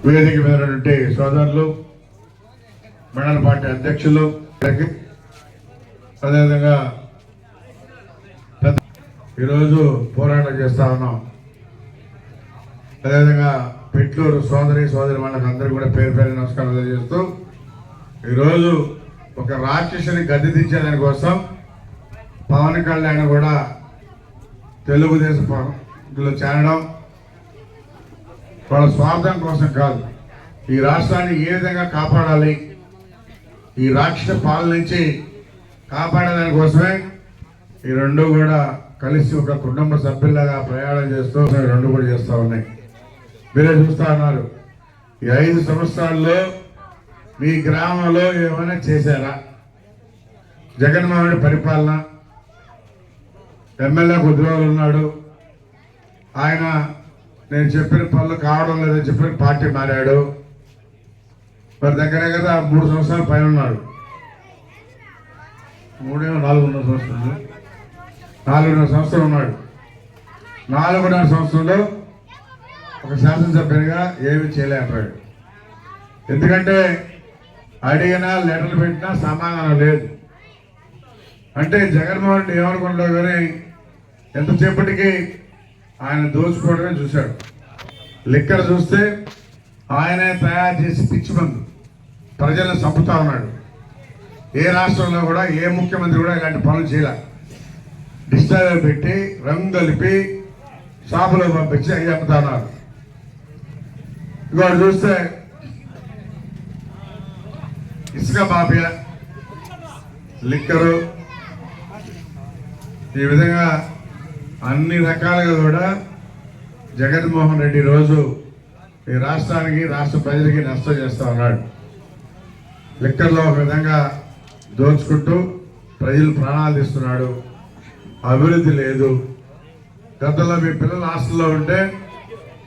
వేదిక మీద ఉన్నటువంటి సోదరులు, మండల పార్టీ అధ్యక్షులు, అదేవిధంగా ఈరోజు పోరాటం చేస్తా ఉన్నాం. అదేవిధంగా పెట్లూరు సోదరి వాళ్ళకి అందరూ కూడా పేరు పేరు నమస్కారం తెలియజేస్తూ ఈరోజు ఒక రాక్షసుని గద్దె దించేదాని కోసం పవన్ కళ్యాణ్ కూడా తెలుగుదేశంలో చేరడం వాళ్ళ స్వార్థం కోసం కాదు, ఈ రాష్ట్రాన్ని ఏ విధంగా కాపాడాలి, ఈ రాక్షస పాలన నుంచి కాపాడేదాని కోసమే ఈ రెండు కూడా కలిసి ఒక కుటుంబ సభ్యులాగా ప్రయాణం చేస్తూ రెండు కూడా చేస్తూ ఉన్నాయి. మీరే చూస్తూ ఉన్నారు. ఈ 5 సంవత్సరాల్లో మీ గ్రామంలో ఏమైనా చేశారా? జగన్మోహన్ రెడ్డి పరిపాలన, ఎమ్మెల్యే ఉద్యోగులు ఉన్నాడు, ఆయన నేను చెప్పిన పనులు కావడం లేదని చెప్పిన పార్టీ మారాడు. మరి దగ్గరే కదా 3 సంవత్సరాల పైన ఉన్నాడు. 4.5 సంవత్సరాలు 4.5 సంవత్సరం ఉన్నాడు. 4.5 సంవత్సరంలో ఒక శాసనసభ్యునిగా ఏమి చేయలేకపోయాడు. ఎందుకంటే అడిగినా లెటర్లు పెట్టినా సమాధానం లేదు. అంటే జగన్మోహన్ రెడ్డి ఏమనుకుంటాడు కానీ ఎంతసేపటికి ఆయన దోచుకోవడమే చూశాడు. లిక్కర్ చూస్తే ఆయనే తయారు చేసి పిచ్చి మందు ప్రజలను చంపుతా ఉన్నాడు. ఏ రాష్ట్రంలో కూడా ఏ ముఖ్యమంత్రి కూడా ఇలాంటి పనులు చేయాలి. డిస్టైలర్ పెట్టి రంగు కలిపి షాపులో పంపించి అవి అమ్ముతా ఉన్నారు. ఇంకోటి చూస్తే ఇసుక మాఫియా, లిక్కరు, ఈ విధంగా అన్ని రకాలుగా కూడా జగన్మోహన్ రెడ్డి రోజు ఈ రాష్ట్రానికి రాష్ట్ర ప్రజలకి నష్టం చేస్తూ ఉన్నాడు. లిక్కర్లో ఒక విధంగా దోచుకుంటూ ప్రజలు ప్రాణాలు తీస్తున్నాడు. అభివృద్ధి లేదు. గతంలో మీ పిల్లలు హాస్టల్లో ఉంటే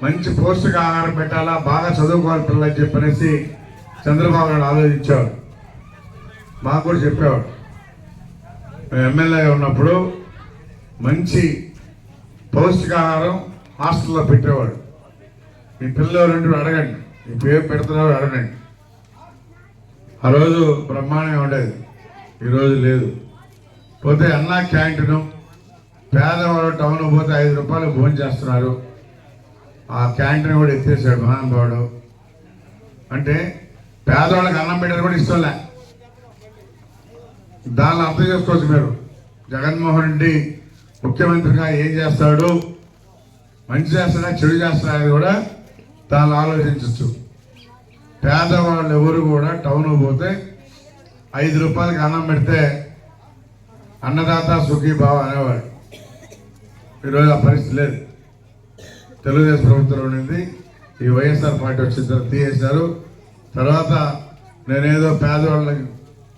మంచి పౌష్టిక ఆహారం పెట్టాలా, బాగా చదువుకోవాలి పిల్లలు అని చెప్పనేసి చంద్రబాబు నాయుడు ఆలోచించాడు. మాకు కూడా చెప్పేవాడు. ఎమ్మెల్యే ఉన్నప్పుడు మంచి పౌష్టికాహారం హాస్టల్లో పెట్టేవాడు. మీ పిల్లలు రెండు అడగండి, మీ పేరు పెడుతున్నావు అడగండి. ఆ రోజు బ్రహ్మాండంగా ఉండేది, ఈరోజు లేదు. పోతే అన్నా క్యాంటీను, పేదవాడు టౌన్ పోతే 5 రూపాయలు భోజనం చేస్తున్నారు. ఆ క్యాంటీన్ కూడా ఎత్తేసాడు మహానుభావుడు. అంటే పేదవాళ్ళకి అన్నం పెట్టారు కూడా ఇష్టంలే. దాన్ని అర్థం చేసుకోవచ్చు మీరు. జగన్మోహన్ రెడ్డి ముఖ్యమంత్రిగా ఏం చేస్తాడు, మంచి చేస్తాడా చెడు చేస్తాడా అనేది కూడా దాన్ని ఆలోచించవచ్చు. పేదవాళ్ళు ఎవరు కూడా టౌన్ పోతే 5 రూపాయలకి అన్నం పెడితే అన్నదాత సుఖీ బావ అనేవాడు. ఈరోజు ఆ పరిస్థితి లేదు. తెలుగుదేశం ప్రభుత్వం ఉండింది, ఈ వైఎస్ఆర్ పార్టీ వచ్చిన తర్వాత తీసేశారు. తర్వాత నేనేదో పేదవాళ్ళని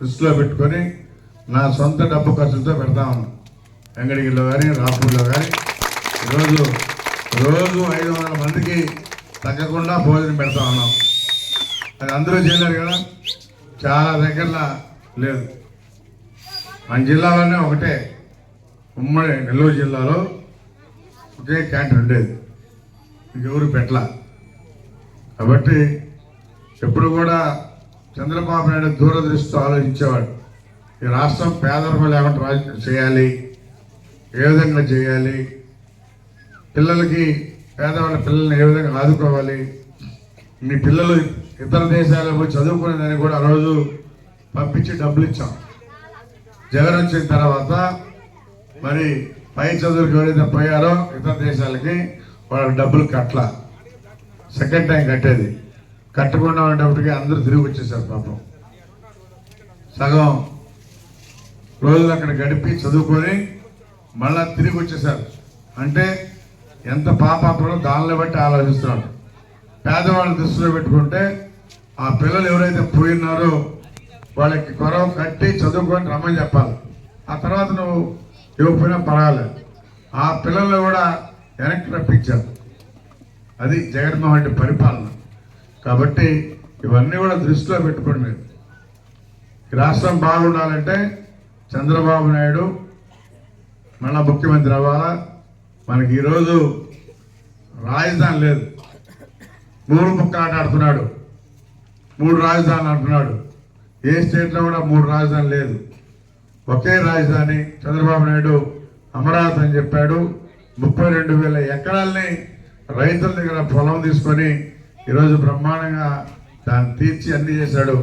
దృష్టిలో పెట్టుకొని నా సొంత డబ్బు ఖర్చులతో పెడతా ఉన్నాను. వెంకటగిరిలో కానీ రాపూర్లో కానీ రోజు 500 మందికి తగ్గకుండా భోజనం పెడతా ఉన్నాం. అది అందరూ చేయలేరు కదా, చాలా దగ్గరలో లేదు. మన జిల్లాలోనే ఒకటే, ఉమ్మడి నెల్లూరు జిల్లాలో ఒకే క్యాంటీన్ ఉండేది, ఇంకెవరు పెట్టలా. కాబట్టి ఎప్పుడు కూడా చంద్రబాబు నాయుడు దూరదృష్టితో ఆలోచించేవాడు. ఈ రాష్ట్రం పేదరికం లేకుండా చేయాలి, ఏ విధంగా చేయాలి, పిల్లలకి పేదవాళ్ళ పిల్లల్ని ఏ విధంగా ఆదుకోవాలి, మీ పిల్లలు ఇతర దేశాలకు పోయి చదువుకునేదని కూడా ఆ రోజు పంపించి డబ్బులు ఇచ్చాం. జగన్ వచ్చిన తర్వాత మరి పై చదువులకు ఎవరైతే పోయారో ఇతర దేశాలకి వాళ్ళకి డబ్బులు కట్టల. సెకండ్ టైం కట్టేది, కట్టకుండా ఉండేప్పటికీ అందరూ తిరిగి వచ్చేసారు. పాపం సగం రోజులు అక్కడ గడిపి చదువుకొని మళ్ళా తిరిగి వచ్చేసారు. అంటే ఎంత పాపాత్మలో దానిని బట్టి ఆలోచిస్తున్నాడు. పేదవాళ్ళని దృష్టిలో పెట్టుకుంటే ఆ పిల్లలు ఎవరైతే పోయినారో వాళ్ళకి కొరవ కట్టి చదువుకొని రమ్మని చెప్పాలి. ఆ తర్వాత నువ్వు ఇవ్వకపోయినా పర్వాలేదు. ఆ పిల్లలు కూడా వెనక్కి రప్పించారు. అది జగన్మోహన్ రెడ్డి పరిపాలన. కాబట్టి ఇవన్నీ కూడా దృష్టిలో పెట్టుకోండి. రాష్ట్రం బాగుండాలంటే చంద్రబాబు నాయుడు మళ్ళా ముఖ్యమంత్రి అవ్వాలా. మనకి ఈరోజు రాజధాని లేదు. 3 ముక్కలు ఆట ఆడుతున్నాడు. 3 రాజధానులు అంటున్నాడు. ఏ స్టేట్లో కూడా 3 రాజధాని లేదు. ఒకే రాజధాని. చంద్రబాబు నాయుడు అమరావతి అని చెప్పాడు. 32,000 ఎకరాల్ని రైతుల దగ్గర పొలం తీసుకొని ఈరోజు బ్రహ్మాండంగా దాన్ని తీర్చి అన్ని చేశాడు.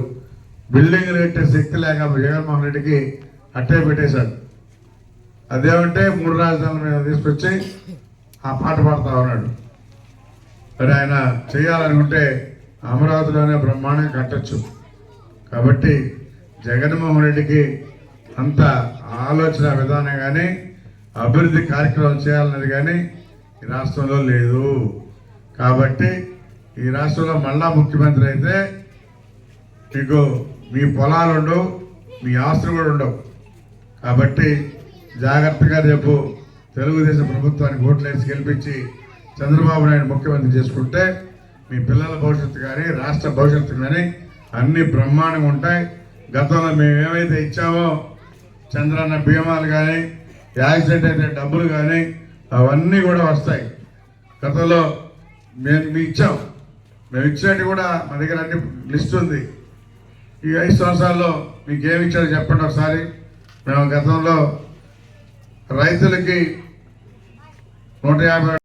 బిల్డింగ్లు కట్టే శక్తి లేక జగన్మోహన్ రెడ్డికి అట్టే పెట్టేశాడు. అదేమంటే 3 రాజధానుల మీద తీసుకొచ్చి ఆ పాట పాడుతూ ఉన్నాడు. మరి ఆయన చేయాలనుకుంటే అమరావతిలోనే బ్రహ్మాండంగా కట్టచ్చు. కాబట్టి జగన్మోహన్ రెడ్డికి అంత ఆలోచన విధానం కానీ అభివృద్ధి కార్యక్రమం చేయాలన్నది కానీ ఈ రాష్ట్రంలో లేదు. కాబట్టి ఈ రాష్ట్రంలో మళ్ళా ముఖ్యమంత్రి అయితే మీకు మీ పొలాలు ఉండవు, మీ ఆస్తులు కూడా ఉండవు. కాబట్టి జాగ్రత్తగా రేపు తెలుగుదేశం ప్రభుత్వానికి ఓట్లు వేసి గెలిపించి చంద్రబాబు నాయుడు ముఖ్యమంత్రి చేసుకుంటే మీ పిల్లల భవిష్యత్తు కానీ రాష్ట్ర భవిష్యత్తు కానీ అన్ని బ్రహ్మాండంగా ఉంటాయి. గతంలో మేము ఏమైతే ఇచ్చామో చంద్రన్న బీమాలు కానీ యాక్సిడెంట్ అయితే డబ్బులు కానీ అవన్నీ కూడా వస్తాయి. గతంలో మేము ఇచ్చాం. మేము ఇచ్చినట్టు కూడా మా దగ్గర అన్ని లిస్ట్ ఉంది. ఈ 5 సంవత్సరాల్లో మీకు ఏమి ఇచ్చారో చెప్పండి ఒకసారి. మేము గతంలో రైతులకి 150